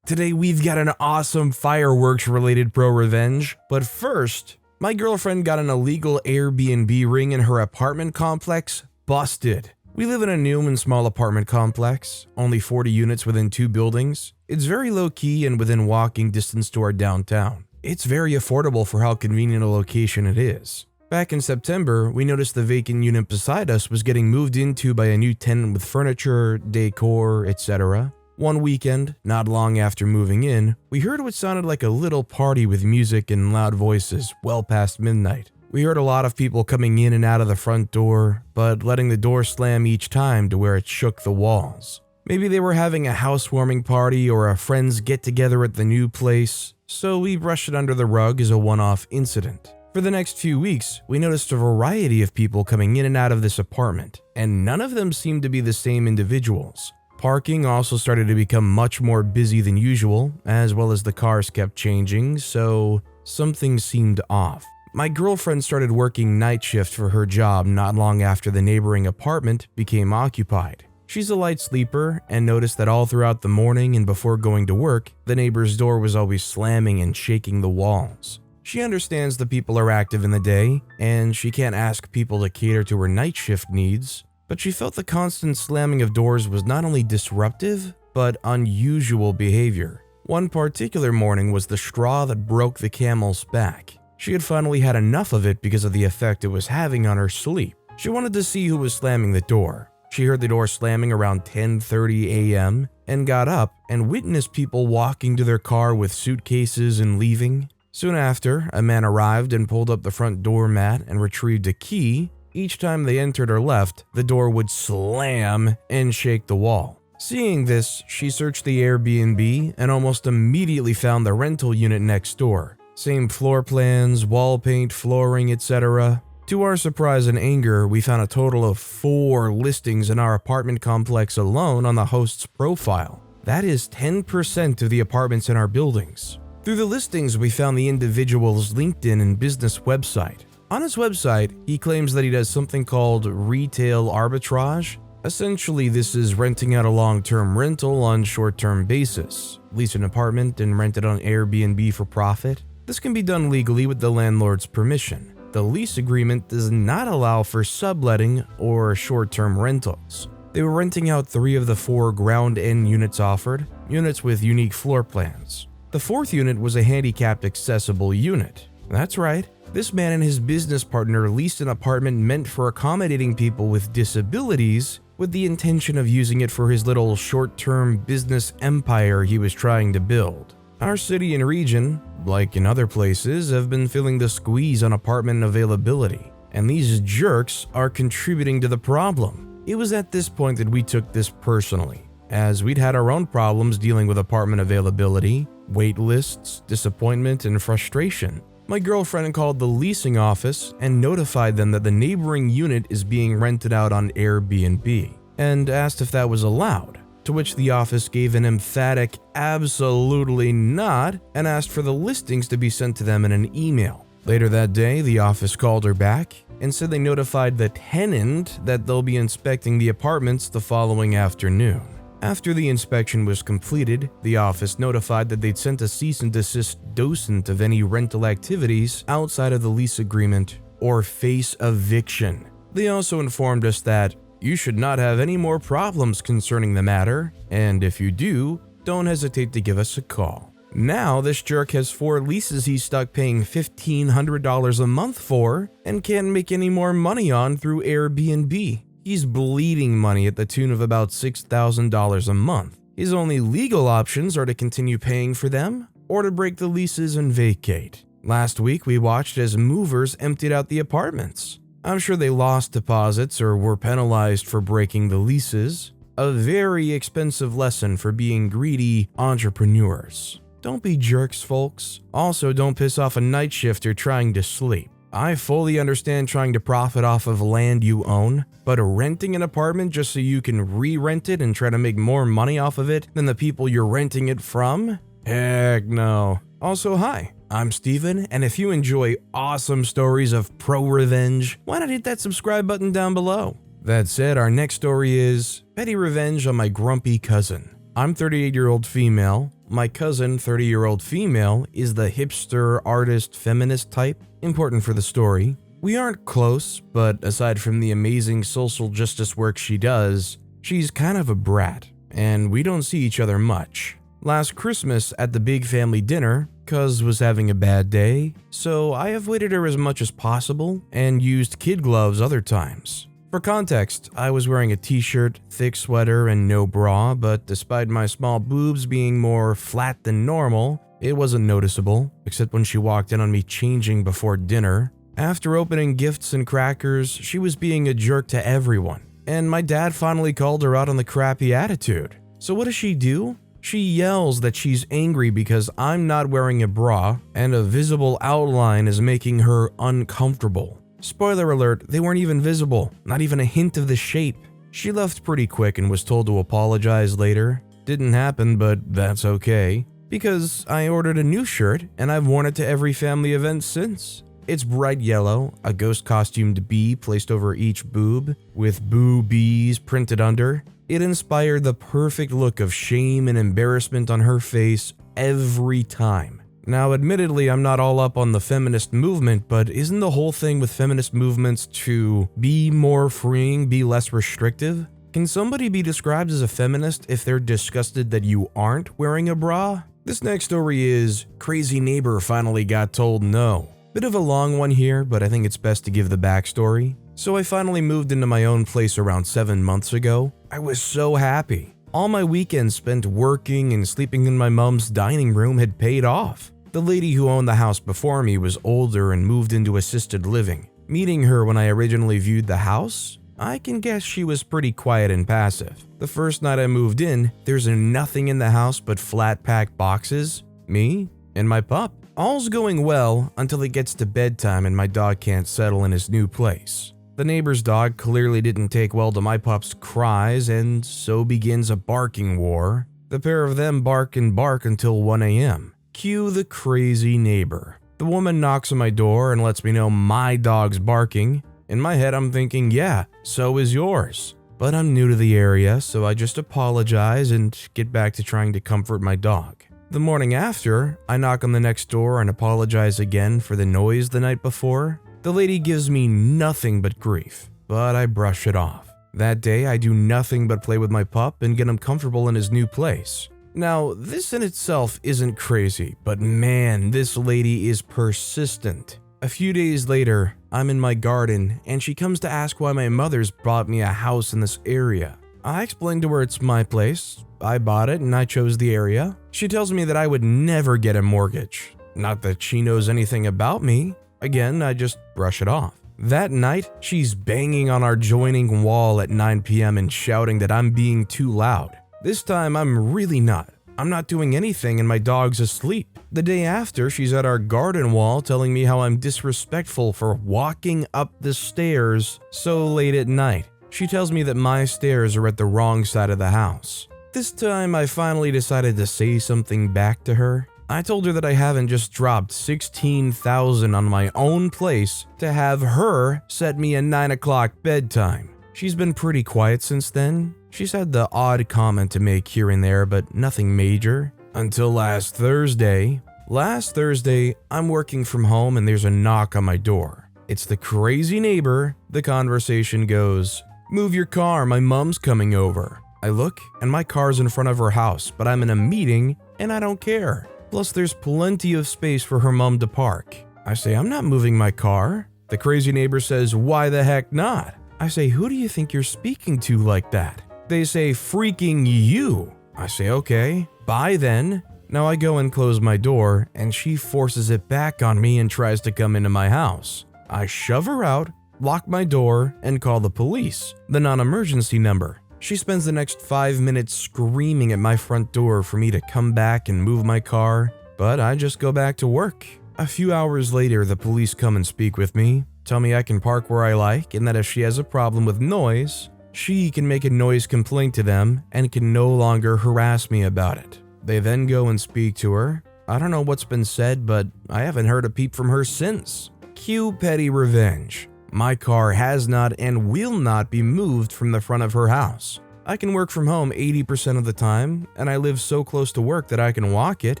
Today we've got an awesome fireworks related ProRevenge, but first, my girlfriend got an illegal Airbnb ring in her apartment complex busted. We live in a new and small apartment complex, only 40 units within 2 buildings. It's very low key and within walking distance to our downtown. It's very affordable for how convenient a location it is. Back in September, we noticed the vacant unit beside us was getting moved into by a new tenant with furniture, decor, etc. One weekend, not long after moving in, we heard what sounded like a little party with music and loud voices well past midnight. We heard a lot of people coming in and out of the front door, but letting the door slam each time to where it shook the walls. Maybe they were having a housewarming party or a friends get-together at the new place, so we brushed it under the rug as a one-off incident. For the next few weeks, we noticed a variety of people coming in and out of this apartment, and none of them seemed to be the same individuals. Parking also started to become much more busy than usual, as well as the cars kept changing, so something seemed off. My girlfriend started working night shift for her job not long after the neighboring apartment became occupied. She's a light sleeper and noticed that all throughout the morning and before going to work, the neighbor's door was always slamming and shaking the walls. She understands the people are active in the day, and she can't ask people to cater to her night shift needs, but she felt the constant slamming of doors was not only disruptive, but unusual behavior. One particular morning was the straw that broke the camel's back. She had finally had enough of it because of the effect it was having on her sleep. She wanted to see who was slamming the door. She heard the door slamming around 10:30 a.m. and got up and witnessed people walking to their car with suitcases and leaving. Soon after, a man arrived and pulled up the front doormat and retrieved a key. Each time they entered or left, the door would slam and shake the wall. Seeing this, she searched the Airbnb and almost immediately found the rental unit next door. Same floor plans, wall paint, flooring, etc. To our surprise and anger, we found a total of 4 listings in our apartment complex alone on the host's profile. That is 10% of the apartments in our buildings. Through the listings, we found the individual's LinkedIn and business website. On his website, he claims that he does something called retail arbitrage. Essentially, this is renting out a long-term rental on short-term basis. Lease an apartment and rent it on Airbnb for profit. This can be done legally with the landlord's permission. The lease agreement does not allow for subletting or short-term rentals. They were renting out 3 of the 4 ground-end units offered, units with unique floor plans. The 4th unit was a handicapped accessible unit. That's right, this man and his business partner leased an apartment meant for accommodating people with disabilities with the intention of using it for his little short-term business empire he was trying to build. Our city and region, like in other places, have been feeling the squeeze on apartment availability, and these jerks are contributing to the problem. It was at this point that we took this personally, as we'd had our own problems dealing with apartment availability, wait lists, disappointment, and frustration. My girlfriend called the leasing office and notified them that the neighboring unit is being rented out on Airbnb, and asked if that was allowed, to which the office gave an emphatic absolutely not and asked for the listings to be sent to them in an email. Later that day, the office called her back and said they notified the tenant that they'll be inspecting the apartments the following afternoon. After the inspection was completed, the office notified that they'd sent a cease and desist docent of any rental activities outside of the lease agreement or face eviction. They also informed us that you should not have any more problems concerning the matter, and if you do, don't hesitate to give us a call. Now this jerk has 4 leases he's stuck paying $1,500 a month for and can't make any more money on through Airbnb. He's bleeding money at the tune of about $6,000 a month. His only legal options are to continue paying for them or to break the leases and vacate. Last week, we watched as movers emptied out the apartments. I'm sure they lost deposits or were penalized for breaking the leases. A very expensive lesson for being greedy entrepreneurs. Don't be jerks, folks. Also, don't piss off a night shifter trying to sleep. I fully understand trying to profit off of land you own, but renting an apartment just so you can re-rent it and try to make more money off of it than the people you're renting it from? Heck no. Also, hi, I'm Steven, and if you enjoy awesome stories of ProRevenge, why not hit that subscribe button down below? That said, our next story is Petty Revenge on My Grumpy Cousin. I'm 38-year-old female, My cousin, 30-year-old female, is the hipster, artist, feminist type, important for the story. We aren't close, but aside from the amazing social justice work she does, she's kind of a brat, and we don't see each other much. Last Christmas at the big family dinner, Cuz was having a bad day, so I avoided her as much as possible and used kid gloves other times. For context, I was wearing a t-shirt, thick sweater, and no bra, but despite my small boobs being more flat than normal, it wasn't noticeable, except when she walked in on me changing before dinner. After opening gifts and crackers, she was being a jerk to everyone, and my dad finally called her out on the crappy attitude. So what does she do? She yells that she's angry because I'm not wearing a bra and a visible outline is making her uncomfortable. Spoiler alert, they weren't even visible, not even a hint of the shape. She left pretty quick and was told to apologize later. Didn't happen, but that's okay, because I ordered a new shirt and I've worn it to every family event since. It's bright yellow, a ghost costumed bee placed over each boob, with boobies printed under. It inspired the perfect look of shame and embarrassment on her face every time. Now, admittedly, I'm not all up on the feminist movement, but isn't the whole thing with feminist movements to be more freeing, be less restrictive? Can somebody be described as a feminist if they're disgusted that you aren't wearing a bra? This next story is Crazy Neighbor Finally Got Told No. Bit of a long one here, but I think it's best to give the backstory. So I finally moved into my own place around 7 months ago. I was so happy. All my weekends spent working and sleeping in my mom's dining room had paid off. The lady who owned the house before me was older and moved into assisted living. Meeting her when I originally viewed the house, I can guess she was pretty quiet and passive. The first night I moved in, there's nothing in the house but flat-packed boxes, me, and my pup. All's going well until it gets to bedtime and my dog can't settle in his new place. The neighbor's dog clearly didn't take well to my pup's cries, and so begins a barking war. The pair of them bark and bark until 1 a.m. Cue the crazy neighbor. The woman knocks on my door and lets me know my dog's barking. In my head, I'm thinking, yeah, so is yours. But I'm new to the area, so I just apologize and get back to trying to comfort my dog. The morning after, I knock on the next door and apologize again for the noise the night before. The lady gives me nothing but grief, but I brush it off. That day, I do nothing but play with my pup and get him comfortable in his new place. Now, this in itself isn't crazy, but man, this lady is persistent. A few days later, I'm in my garden, and she comes to ask why my mother's bought me a house in this area. I explain to her it's my place, I bought it, and I chose the area. She tells me that I would never get a mortgage. Not that she knows anything about me. Again, I just brush it off. That night, she's banging on our joining wall at 9 p.m. and shouting that I'm being too loud. This time, I'm really not. I'm not doing anything and my dog's asleep. The day after, she's at our garden wall telling me how I'm disrespectful for walking up the stairs so late at night. She tells me that my stairs are at the wrong side of the house. This time, I finally decided to say something back to her. I told her that I haven't just dropped $16,000 on my own place to have her set me a 9 o'clock bedtime. She's been pretty quiet since then. She's had the odd comment to make here and there, but nothing major. Until last Thursday. Last Thursday, I'm working from home and there's a knock on my door. It's the crazy neighbor. The conversation goes, "Move your car, my mom's coming over." I look and my car's in front of her house, but I'm in a meeting and I don't care. Plus, there's plenty of space for her mom to park. I say, "I'm not moving my car." The crazy neighbor says, "Why the heck not?" I say, "Who do you think you're speaking to like that?" They say, "Freaking you." I say, "Okay, bye then." Now I go and close my door, and she forces it back on me and tries to come into my house. I shove her out, lock my door, and call the police, the non-emergency number. She spends the next 5 minutes screaming at my front door for me to come back and move my car, but I just go back to work. A few hours later, the police come and speak with me, tell me I can park where I like, and that if she has a problem with noise, she can make a noise complaint to them and can no longer harass me about it. They then go and speak to her. I don't know what's been said, but I haven't heard a peep from her since. Cue petty revenge. My car has not and will not be moved from the front of her house. I can work from home 80% of the time, and I live so close to work that I can walk it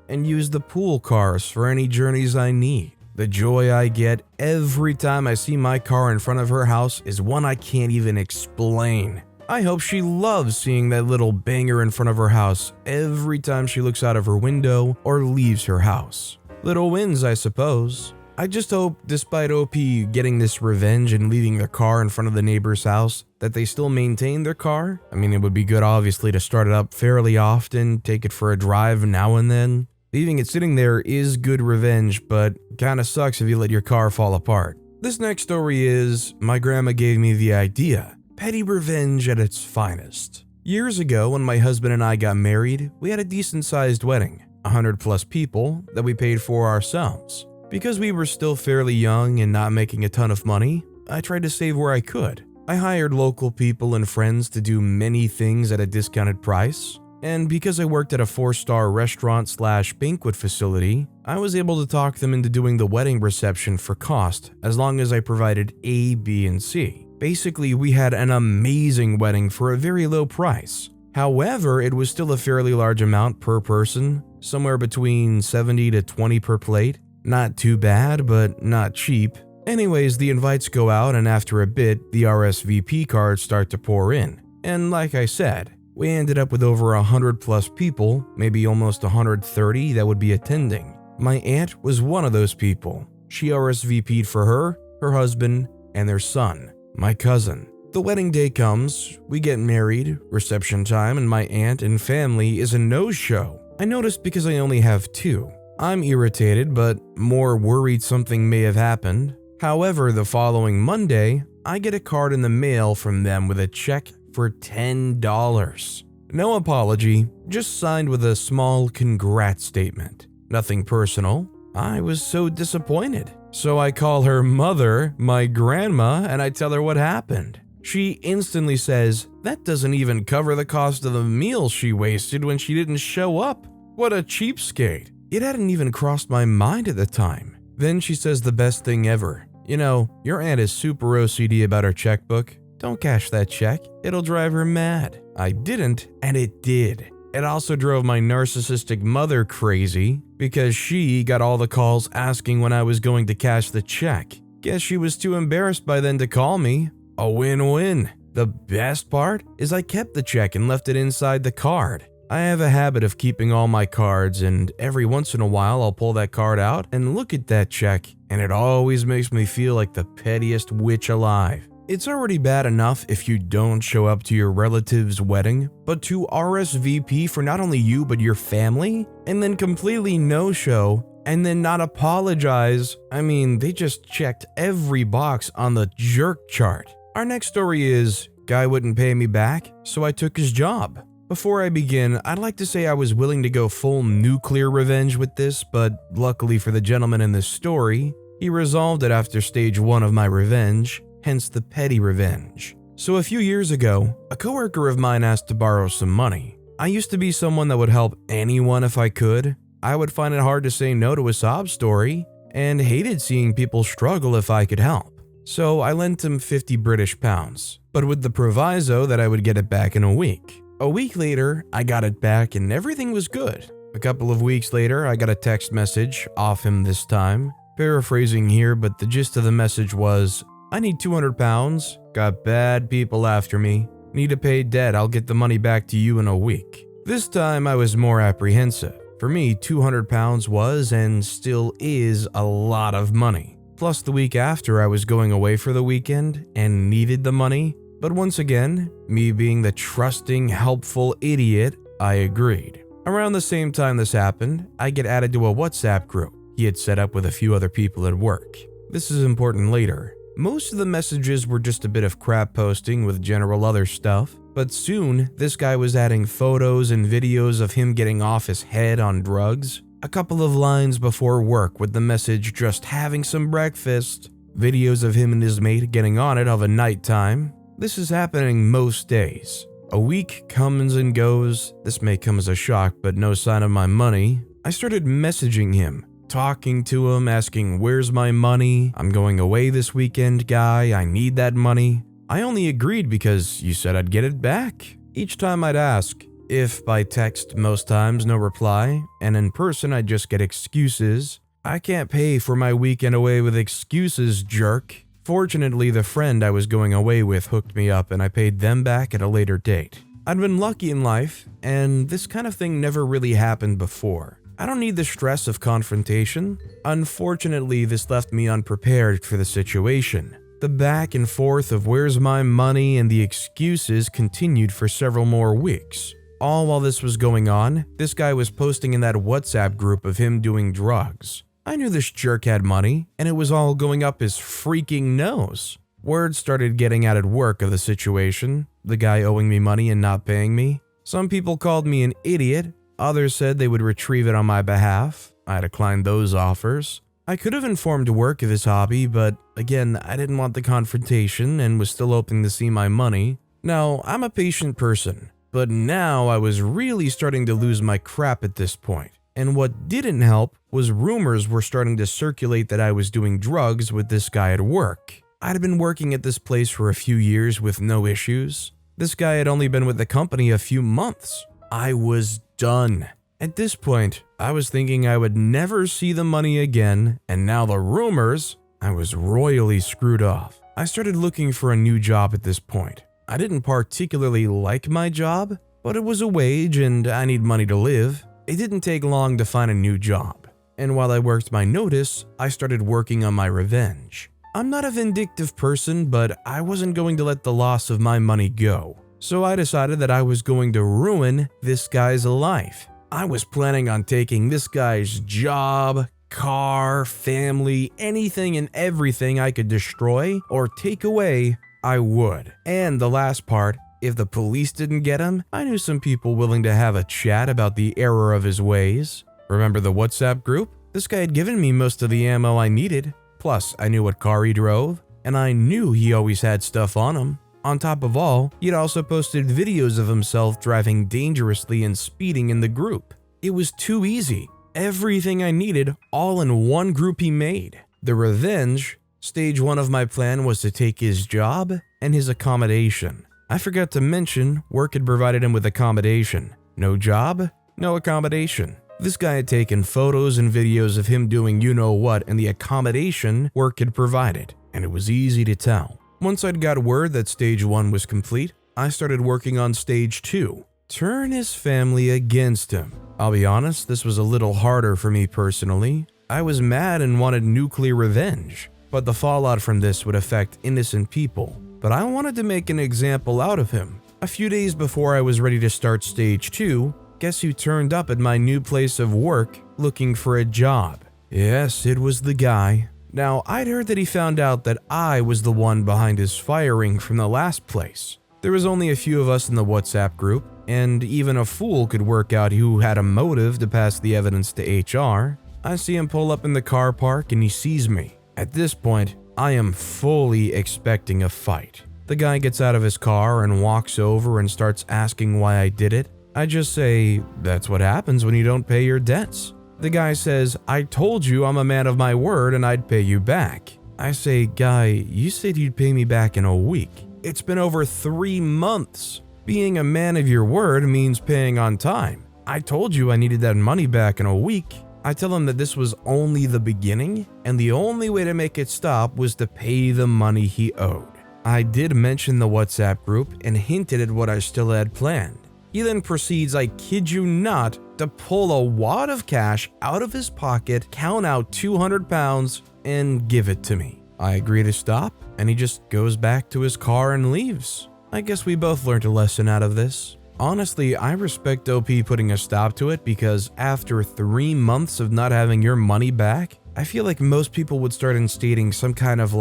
and use the pool cars for any journeys I need. The joy I get every time I see my car in front of her house is one I can't even explain. I hope she loves seeing that little banger in front of her house every time she looks out of her window or leaves her house. Little wins, I suppose. I just hope, despite OP getting this revenge and leaving their car in front of the neighbor's house, that they still maintain their car. I mean, it would be good obviously to start it up fairly often, take it for a drive now and then. Leaving it sitting there is good revenge, but kinda sucks if you let your car fall apart. This next story is, my grandma gave me the idea. Petty revenge at its finest. Years ago, when my husband and I got married, we had a decent-sized wedding, 100 plus people, that we paid for ourselves. Because we were still fairly young and not making a ton of money, I tried to save where I could. I hired local people and friends to do many things at a discounted price. And because I worked at a 4-star restaurant/banquet facility, I was able to talk them into doing the wedding reception for cost as long as I provided A, B, and C. Basically, we had an amazing wedding for a very low price. However, it was still a fairly large amount per person, somewhere between 70 to 20 per plate. Not too bad, but not cheap. Anyways, the invites go out, and after a bit, the RSVP cards start to pour in. And like I said, we ended up with over 100 plus people, maybe almost 130 that would be attending. My aunt was one of those people. She RSVP'd for her, her husband, and their son, my cousin. The wedding day comes, we get married, reception time, and my aunt and family is a no-show. I noticed because I only have 2. I'm irritated, but more worried something may have happened. However, the following Monday, I get a card in the mail from them with a check for $10. No apology, just signed with a small congrats statement. Nothing personal. I was so disappointed. So I call her mother, my grandma, and I tell her what happened. She instantly says, that doesn't even cover the cost of the meal she wasted when she didn't show up. What a cheapskate. It hadn't even crossed my mind at the time. Then she says the best thing ever. You know, your aunt is super OCD about her checkbook. Don't cash that check. It'll drive her mad. I didn't, and it did. It also drove my narcissistic mother crazy because she got all the calls asking when I was going to cash the check. Guess she was too embarrassed by then to call me. A win-win. The best part is I kept the check and left it inside the card. I have a habit of keeping all my cards, and every once in a while I'll pull that card out and look at that check, and it always makes me feel like the pettiest witch alive. It's already bad enough if you don't show up to your relative's wedding, but to RSVP for not only you but your family, and then completely no-show, and then not apologize. I mean, they just checked every box on the jerk chart. Our next story is, guy wouldn't pay me back, so I took his job. Before I begin, I'd like to say I was willing to go full nuclear revenge with this, but luckily for the gentleman in this story, he resolved it after stage 1 of my revenge, hence the petty revenge. So a few years ago, a coworker of mine asked to borrow some money. I used to be someone that would help anyone if I could. I would find it hard to say no to a sob story, and hated seeing people struggle if I could help. So I lent him 50 British pounds, but with the proviso that I would get it back in a week. A week later, I got it back and everything was good. A couple of weeks later, I got a text message, off him this time. Paraphrasing here, but the gist of the message was, I need 200 pounds, got bad people after me, need to pay debt, I'll get the money back to you in a week. This time I was more apprehensive. For me, 200 pounds was and still is a lot of money. Plus the week after I was going away for the weekend and needed the money. But once again, me being the trusting, helpful idiot, I agreed. Around the same time this happened, I get added to a WhatsApp group he had set up with a few other people at work. This is important later. Most of the messages were just a bit of crap posting with general other stuff, but soon this guy was adding photos and videos of him getting off his head on drugs. A couple of lines before work with the message just having some breakfast. Videos of him and his mate getting on it of a nighttime. This is happening most days. A week comes and goes. This may come as a shock, but no sign of my money. I started messaging him, talking to him, asking, where's my money? I'm going away this weekend, guy. I need that money. I only agreed because you said I'd get it back. Each time I'd ask, if by text most times no reply, and in person I'd just get excuses. I can't pay for my weekend away with excuses, jerk. Fortunately, the friend I was going away with hooked me up and I paid them back at a later date. I'd been lucky in life, and this kind of thing never really happened before. I don't need the stress of confrontation. Unfortunately, this left me unprepared for the situation. The back and forth of where's my money and the excuses continued for several more weeks. All while this was going on, this guy was posting in that WhatsApp group of him doing drugs. I knew this jerk had money, and it was all going up his freaking nose. Word started getting out at work of the situation, the guy owing me money and not paying me. Some people called me an idiot, others said they would retrieve it on my behalf. I declined those offers. I could have informed work of his hobby, but again, I didn't want the confrontation and was still hoping to see my money. Now, I'm a patient person, but now I was really starting to lose my crap at this point. And what didn't help was rumors were starting to circulate that I was doing drugs with this guy at work. I'd been working at this place for a few years with no issues. This guy had only been with the company a few months. I was done. At this point, I was thinking I would never see the money again, and now the rumors, I was royally screwed off. I started looking for a new job at this point. I didn't particularly like my job, but it was a wage and I need money to live. It didn't take long to find a new job, and while I worked my notice, I started working on my revenge. I'm not a vindictive person, but I wasn't going to let the loss of my money go, so I decided that I was going to ruin this guy's life. I was planning on taking this guy's job, car, family, anything and everything I could destroy or take away, I would. And the last part, if the police didn't get him, I knew some people willing to have a chat about the error of his ways. Remember the WhatsApp group? This guy had given me most of the ammo I needed. Plus, I knew what car he drove, and I knew he always had stuff on him. On top of all, he'd also posted videos of himself driving dangerously and speeding in the group. It was too easy. Everything I needed, all in one group he made. The revenge, stage 1 of my plan was to take his job and his accommodation. I forgot to mention, work had provided him with accommodation. No job, no accommodation. This guy had taken photos and videos of him doing you-know-what and the accommodation work had provided, and it was easy to tell. Once I'd got word that stage 1 was complete, I started working on stage 2. Turn his family against him. I'll be honest, this was a little harder for me personally. I was mad and wanted nuclear revenge, but the fallout from this would affect innocent people. But I wanted to make an example out of him. A few days before I was ready to start stage 2, guess who turned up at my new place of work looking for a job? Yes, it was the guy. Now, I'd heard that he found out that I was the one behind his firing from the last place. There was only a few of us in the WhatsApp group, and even a fool could work out who had a motive to pass the evidence to HR. I see him pull up in the car park and he sees me. At this point, I am fully expecting a fight. The guy gets out of his car and walks over and starts asking why I did it. I just say, that's what happens when you don't pay your debts. The guy says, I told you I'm a man of my word and I'd pay you back. I say, guy, you said you'd pay me back in a week. It's been over 3 months. Being a man of your word means paying on time. I told you I needed that money back in a week. I tell him that this was only the beginning, and the only way to make it stop was to pay the money he owed. I did mention the WhatsApp group and hinted at what I still had planned. He then proceeds, I kid you not, to pull a wad of cash out of his pocket, count out 200 pounds, and give it to me. I agree to stop, and he just goes back to his car and leaves. I guess we both learned a lesson out of this. Honestly, I respect OP putting a stop to it because after 3 months of not having your money back, I feel like most people would start instating some kind of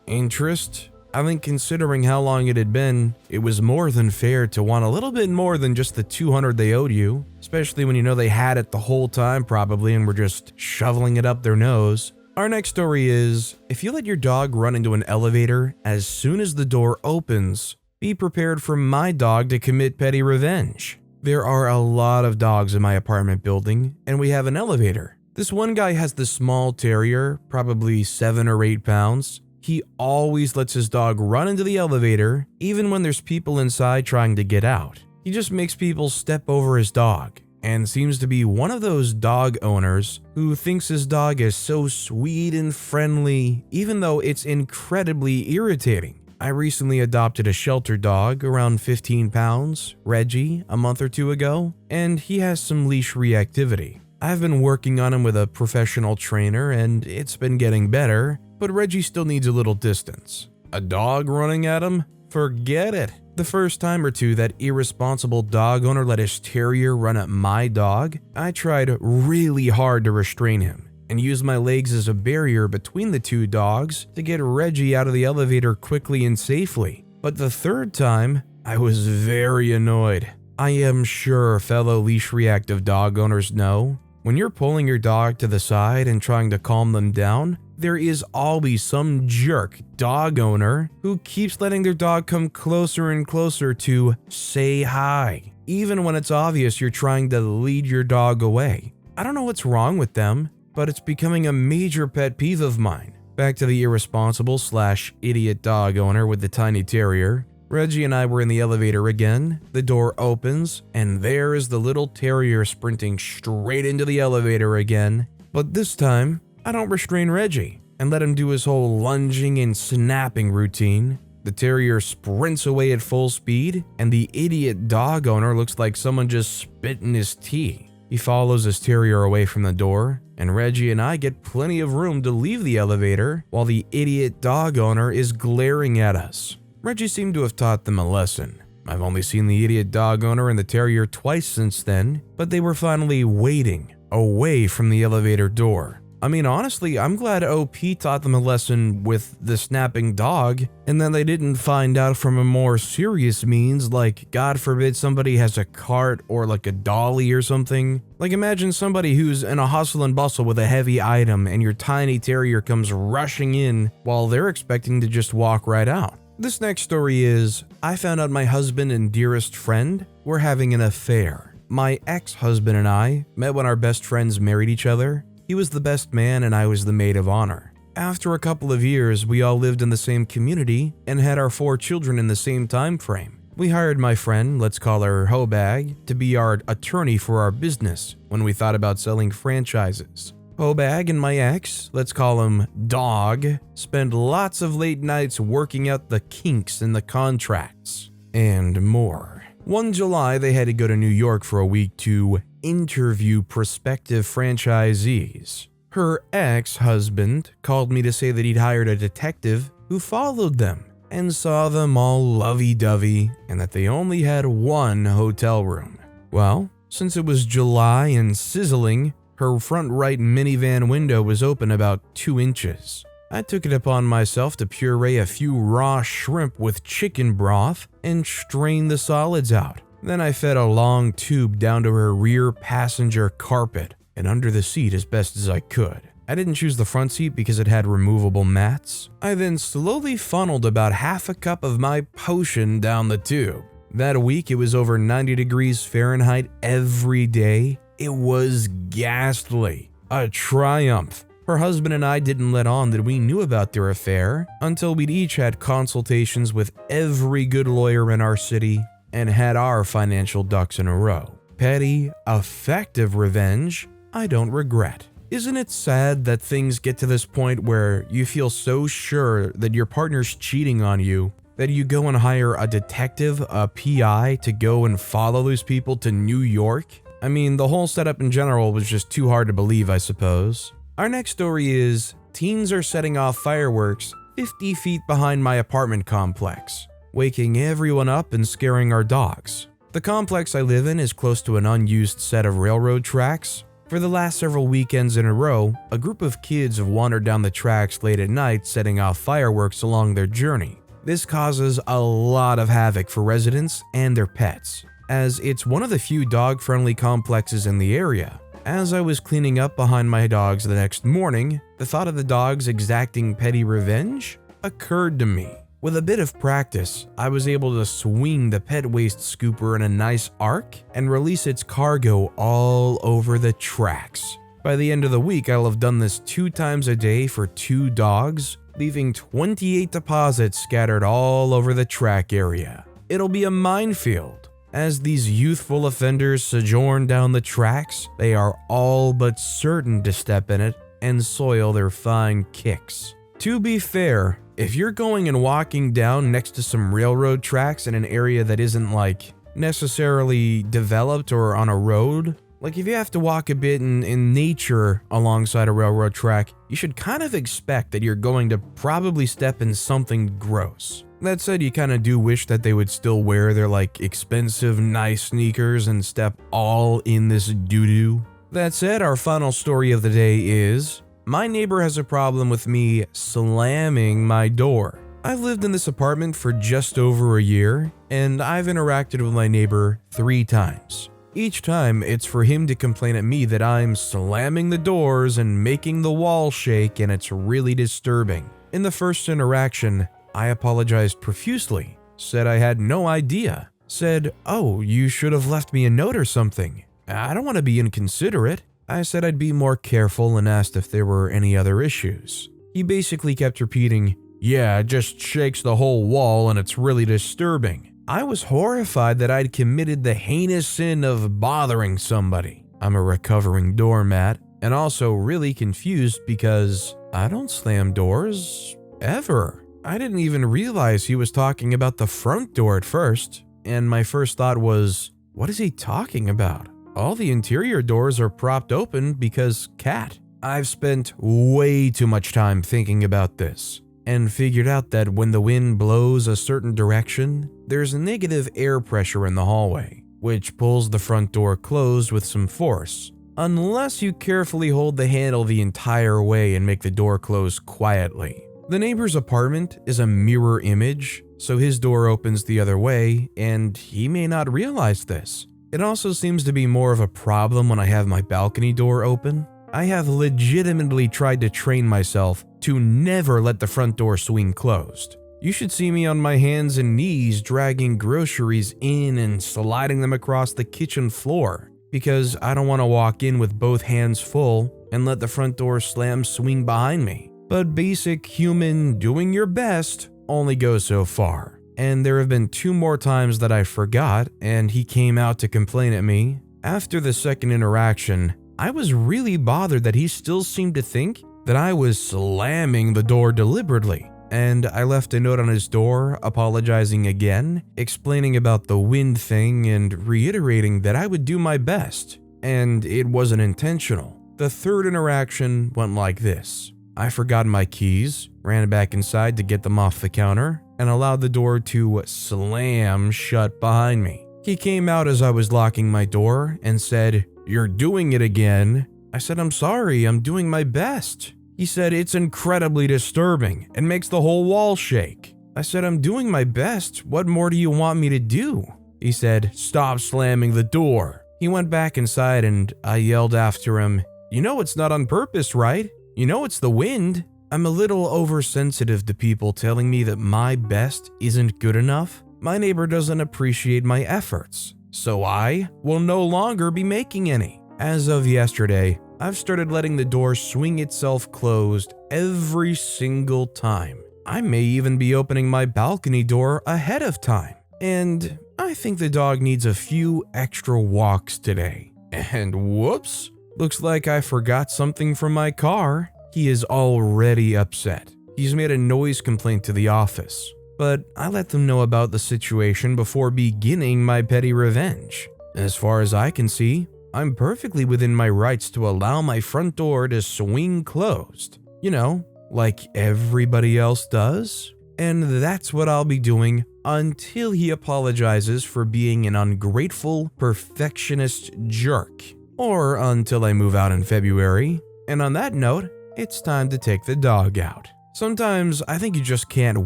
interest. I think considering how long it had been, it was more than fair to want a little bit more than just the 200 they owed you, especially when you know they had it the whole time probably and were just shoveling it up their nose. Our next story is, if you let your dog run into an elevator as soon as the door opens, be prepared for my dog to commit petty revenge. There are a lot of dogs in my apartment building, and we have an elevator. This one guy has the small terrier, probably 7 or 8 pounds. He always lets his dog run into the elevator, even when there's people inside trying to get out. He just makes people step over his dog, and seems to be one of those dog owners who thinks his dog is so sweet and friendly, even though it's incredibly irritating. I recently adopted a shelter dog around 15 pounds, Reggie, a month or two ago, and he has some leash reactivity. I've been working on him with a professional trainer and it's been getting better, but Reggie still needs a little distance. A dog running at him? Forget it. The first time or two that irresponsible dog owner let his terrier run at my dog, I tried really hard to restrain him and used my legs as a barrier between the two dogs to get Reggie out of the elevator quickly and safely. But the third time, I was very annoyed. I am sure fellow leash reactive dog owners know, when you're pulling your dog to the side and trying to calm them down, there is always some jerk dog owner who keeps letting their dog come closer and closer to say hi, even when it's obvious you're trying to lead your dog away. I don't know what's wrong with them, but it's becoming a major pet peeve of mine. Back to the irresponsible/idiot dog owner with the tiny terrier. Reggie and I were in the elevator again, the door opens, and there is the little terrier sprinting straight into the elevator again. But this time, I don't restrain Reggie and let him do his whole lunging and snapping routine. The terrier sprints away at full speed, and the idiot dog owner looks like someone just spit in his tea. He follows his terrier away from the door, and Reggie and I get plenty of room to leave the elevator while the idiot dog owner is glaring at us. Reggie seemed to have taught them a lesson. I've only seen the idiot dog owner and the terrier twice since then, but they were finally waiting away from the elevator door. I mean, honestly, I'm glad OP taught them a lesson with the snapping dog, and then they didn't find out from a more serious means, like God forbid somebody has a cart or like a dolly or something. Like imagine somebody who's in a hustle and bustle with a heavy item and your tiny terrier comes rushing in while they're expecting to just walk right out. This next story is, I found out my husband and dearest friend were having an affair. My ex-husband and I met when our best friends married each other. He was the best man and I was the maid of honor. After a couple of years, we all lived in the same community and had our 4 children in the same time frame. We hired my friend, let's call her Hobag, to be our attorney for our business when we thought about selling franchises. Hobag and my ex, let's call him Dog, spent lots of late nights working out the kinks in the contracts and more. One July, they had to go to New York for a week to interview prospective franchisees. Her ex-husband called me to say that he'd hired a detective who followed them and saw them all lovey-dovey and that they only had 1 hotel room. Well, since it was July and sizzling, her front right minivan window was open about 2 inches. I took it upon myself to puree a few raw shrimp with chicken broth and strain the solids out. Then I fed a long tube down to her rear passenger carpet and under the seat as best as I could. I didn't choose the front seat because it had removable mats. I then slowly funneled about half a cup of my potion down the tube. That week it was over 90 degrees Fahrenheit every day. It was ghastly. A triumph. Her husband and I didn't let on that we knew about their affair until we'd each had consultations with every good lawyer in our city and had our financial ducks in a row. Petty, effective revenge, I don't regret. Isn't it sad that things get to this point where you feel so sure that your partner's cheating on you that you go and hire a detective, a PI, to go and follow those people to New York? I mean, the whole setup in general was just too hard to believe, I suppose. Our next story is, teens are setting off fireworks 50 feet behind my apartment complex, waking everyone up and scaring our dogs. The complex I live in is close to an unused set of railroad tracks. For the last several weekends in a row, a group of kids have wandered down the tracks late at night setting off fireworks along their journey. This causes a lot of havoc for residents and their pets, as it's one of the few dog-friendly complexes in the area. As I was cleaning up behind my dogs the next morning, the thought of the dogs exacting petty revenge occurred to me. With a bit of practice, I was able to swing the pet waste scooper in a nice arc and release its cargo all over the tracks. By the end of the week, I'll have done this 2 times a day for 2 dogs, leaving 28 deposits scattered all over the track area. It'll be a minefield. As these youthful offenders sojourn down the tracks, they are all but certain to step in it and soil their fine kicks. To be fair, if you're going and walking down next to some railroad tracks in an area that isn't necessarily developed or on a road, if you have to walk a bit in nature alongside a railroad track, you should kind of expect that you're going to probably step in something gross. That said, you kind of do wish that they would still wear their expensive, nice sneakers and step all in this doo-doo. That said, our final story of the day is, my neighbor has a problem with me slamming my door. I've lived in this apartment for just over a year, and I've interacted with my neighbor 3 times. Each time, it's for him to complain at me that I'm slamming the doors and making the wall shake, and it's really disturbing. In the first interaction, I apologized profusely, said I had no idea, said, "Oh, you should have left me a note or something. I don't want to be inconsiderate." I said I'd be more careful and asked if there were any other issues. He basically kept repeating, "Yeah, it just shakes the whole wall and it's really disturbing." I was horrified that I'd committed the heinous sin of bothering somebody. I'm a recovering doormat, and also really confused because I don't slam doors, ever. I didn't even realize he was talking about the front door at first, and my first thought was, what is he talking about? All the interior doors are propped open because cat. I've spent way too much time thinking about this, and figured out that when the wind blows a certain direction, there's negative air pressure in the hallway, which pulls the front door closed with some force, unless you carefully hold the handle the entire way and make the door close quietly. The neighbor's apartment is a mirror image, so his door opens the other way, and he may not realize this. It also seems to be more of a problem when I have my balcony door open. I have legitimately tried to train myself to never let the front door swing closed. You should see me on my hands and knees dragging groceries in and sliding them across the kitchen floor, because I don't want to walk in with both hands full and let the front door slam swing behind me. But basic human doing your best only goes so far. And there have been 2 more times that I forgot and he came out to complain at me. After the second interaction, I was really bothered that he still seemed to think that I was slamming the door deliberately, and I left a note on his door apologizing again, explaining about the wind thing and reiterating that I would do my best, and it wasn't intentional. The third interaction went like this. I forgot my keys, ran back inside to get them off the counter, and allowed the door to slam shut behind me. He came out as I was locking my door and said, "You're doing it again." I said, "I'm sorry, I'm doing my best." He said, "It's incredibly disturbing and makes the whole wall shake." I said, "I'm doing my best. What more do you want me to do?" He said, "Stop slamming the door." He went back inside and I yelled after him, "You know it's not on purpose, right? You know it's the wind." I'm a little oversensitive to people telling me that my best isn't good enough. My neighbor doesn't appreciate my efforts, so I will no longer be making any. As of yesterday, I've started letting the door swing itself closed every single time. I may even be opening my balcony door ahead of time. And I think the dog needs a few extra walks today. And whoops, looks like I forgot something from my car. He is already upset. He's made a noise complaint to the office, but I let them know about the situation before beginning my petty revenge. As far as I can see, I'm perfectly within my rights to allow my front door to swing closed. You know, like everybody else does. And that's what I'll be doing until he apologizes for being an ungrateful, perfectionist jerk. Or until I move out in February. And on that note, it's time to take the dog out. Sometimes I think you just can't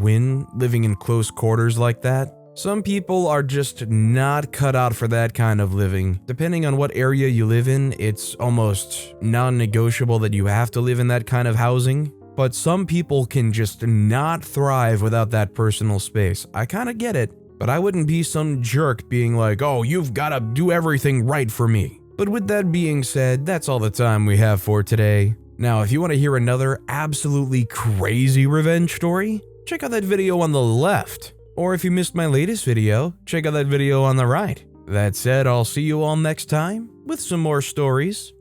win living in close quarters like that. Some people are just not cut out for that kind of living. Depending on what area you live in, it's almost non-negotiable that you have to live in that kind of housing. But some people can just not thrive without that personal space. I kind of get it, but I wouldn't be some jerk being like, "Oh, you've got to do everything right for me." But with that being said, that's all the time we have for today. Now, if you want to hear another absolutely crazy revenge story, check out that video on the left. Or if you missed my latest video, check out that video on the right. That said, I'll see you all next time with some more stories.